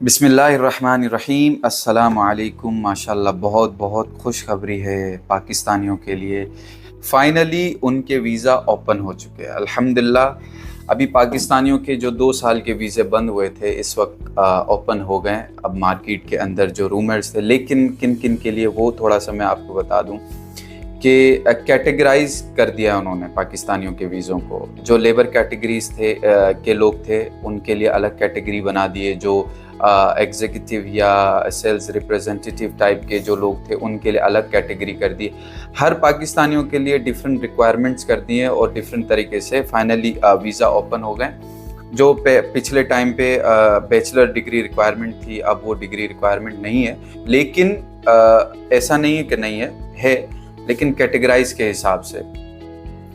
बिस्मिल्लाहिर्रहमानिर्रहीम। अस्सलामु अलैकुम। माशाल्लाह बहुत बहुत खुशखबरी है पाकिस्तानियों के लिए। फ़ाइनली उनके वीज़ा ओपन हो चुके हैं अल्हम्दुलिल्लाह। अभी पाकिस्तानियों के जो 2 साल के वीज़े बंद हुए थे इस वक्त ओपन हो गए। अब मार्केट के अंदर जो रूमर्स थे, लेकिन किन किन के लिए वो थोड़ा सा मैं आपको बता दूं कि कैटेगराइज कर दिया उन्होंने पाकिस्तानियों के वीज़ों को। जो लेबर कैटेगरीज थे के लोग थे उनके लिए अलग कैटेगरी बना दिए। जो एग्जीक्यूटिव या सेल्स रिप्रेजेंटेटिव टाइप के जो लोग थे उनके लिए अलग कैटेगरी कर दी। हर पाकिस्तानियों के लिए डिफरेंट रिक्वायरमेंट्स कर दिए और डिफरेंट तरीके से फाइनली वीज़ा ओपन हो गए। जो पिछले टाइम पे बैचलर डिग्री रिक्वायरमेंट थी, अब वो डिग्री रिक्वायरमेंट नहीं है। लेकिन ऐसा नहीं है कि नहीं है लेकिन कैटेगराइज के हिसाब से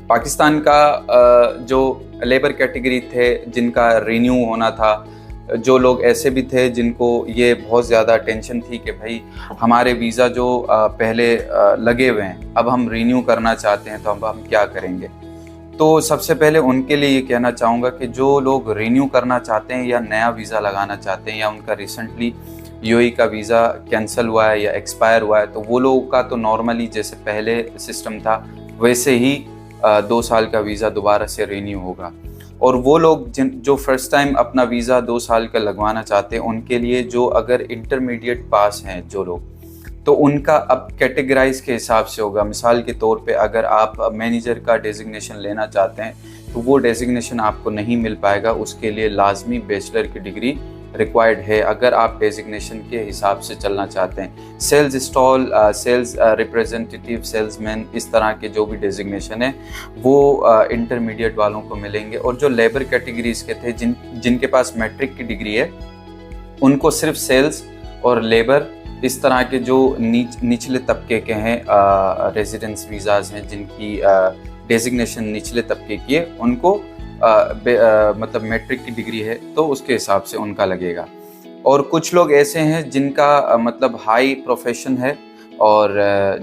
पाकिस्तान का जो लेबर कैटेगरी थे जिनका रिन्यू होना था, जो लोग ऐसे भी थे जिनको ये बहुत ज़्यादा टेंशन थी कि भाई हमारे वीज़ा जो पहले लगे हुए हैं अब हम रिन्यू करना चाहते हैं तो अब हम क्या करेंगे। तो सबसे पहले उनके लिए ये कहना चाहूँगा कि जो लोग रिन्यू करना चाहते हैं या नया वीज़ा लगाना चाहते हैं या उनका रिसेंटली यूएई का वीज़ा कैंसिल हुआ है या एक्सपायर हुआ है, तो वो लोगों का तो नॉर्मली जैसे पहले सिस्टम था वैसे ही 2 साल का वीज़ा दोबारा से रिन्यू होगा। और वो लोग जो फर्स्ट टाइम अपना वीज़ा 2 साल का लगवाना चाहते हैं उनके लिए, जो अगर इंटरमीडिएट पास हैं जो लोग, तो उनका अब कैटेगराइज के हिसाब से होगा। मिसाल के तौर पे अगर आप मैनेजर का डेजिग्नेशन लेना चाहते हैं तो वो डेजिग्नेशन आपको नहीं मिल पाएगा, उसके लिए लाजमी बैचलर की डिग्री रिक्वायर्ड है अगर आप डेजिग्नेशन के हिसाब से चलना चाहते हैं। Sales stall, sales representative, salesman, इस तरह के जो भी डेजिग्नेशन है वो इंटरमीडिएट वालों को मिलेंगे। और जो लेबर कैटेगरीज के थे जिनके पास मैट्रिक की डिग्री है उनको सिर्फ सेल्स और लेबर, इस तरह के जो निचले तबके के हैं रेजिडेंस वीज़ाज हैं जिनकी डेजिग्नेशन निचले तबके की है, उनको मतलब मैट्रिक की डिग्री है तो उसके हिसाब से उनका लगेगा। और कुछ लोग ऐसे हैं जिनका मतलब हाई प्रोफेशन है और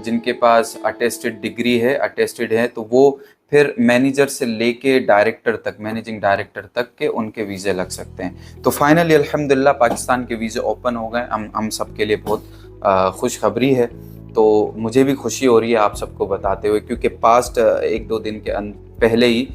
जिनके पास अटेस्टेड डिग्री है, अटेस्टेड है, तो वो फिर मैनेजर से लेके डायरेक्टर तक, मैनेजिंग डायरेक्टर तक के उनके वीज़े लग सकते हैं। तो फाइनली अल्हम्दुलिल्लाह पाकिस्तान के वीज़े ओपन हो गए। हम सब के लिए बहुत खुशखबरी है। तो मुझे भी खुशी हो रही है आप सबको बताते हुए, क्योंकि पास्ट 1-2 दिन के पहले ही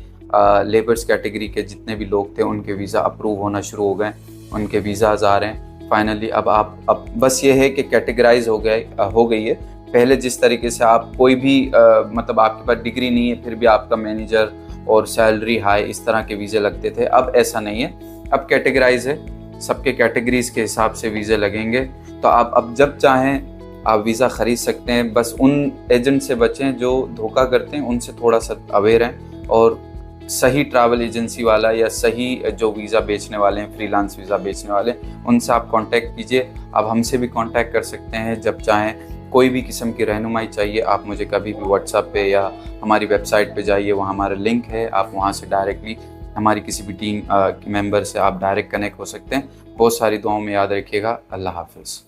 लेबर्स कैटेगरी के जितने भी लोग थे उनके वीज़ा अप्रूव होना शुरू हो गए, उनके वीज़ाज आ रहे हैं फाइनली। अब बस ये है कि कैटेगराइज हो गई है। पहले जिस तरीके से आप कोई भी मतलब आपके पास डिग्री नहीं है फिर भी आपका मैनेजर और सैलरी हाई, इस तरह के वीज़े लगते थे, अब ऐसा नहीं है। अब कैटेगराइज है, सबके कैटेगरीज के हिसाब से वीज़े लगेंगे। तो आप अब जब चाहें आप वीज़ा ख़रीद सकते हैं। बस उन एजेंट से बचें जो धोखा करते हैं, उनसे थोड़ा सा अवेयर हैं और सही ट्रैवल एजेंसी वाला या सही जो वीज़ा बेचने वाले हैं, फ्रीलांस वीज़ा बेचने वाले, उनसे आप कांटेक्ट कीजिए। आप हमसे भी कांटेक्ट कर सकते हैं जब चाहें। कोई भी किस्म की रहनुमाई चाहिए आप मुझे कभी भी व्हाट्सएप पे या हमारी वेबसाइट पे जाइए, वहाँ हमारा लिंक है, आप वहाँ से डायरेक्टली हमारी किसी भी टीम मेंबर से आप डायरेक्ट कनेक्ट हो सकते हैं। बहुत सारी दुआओं में याद रखिएगा। अल्लाह हाफ़िज़।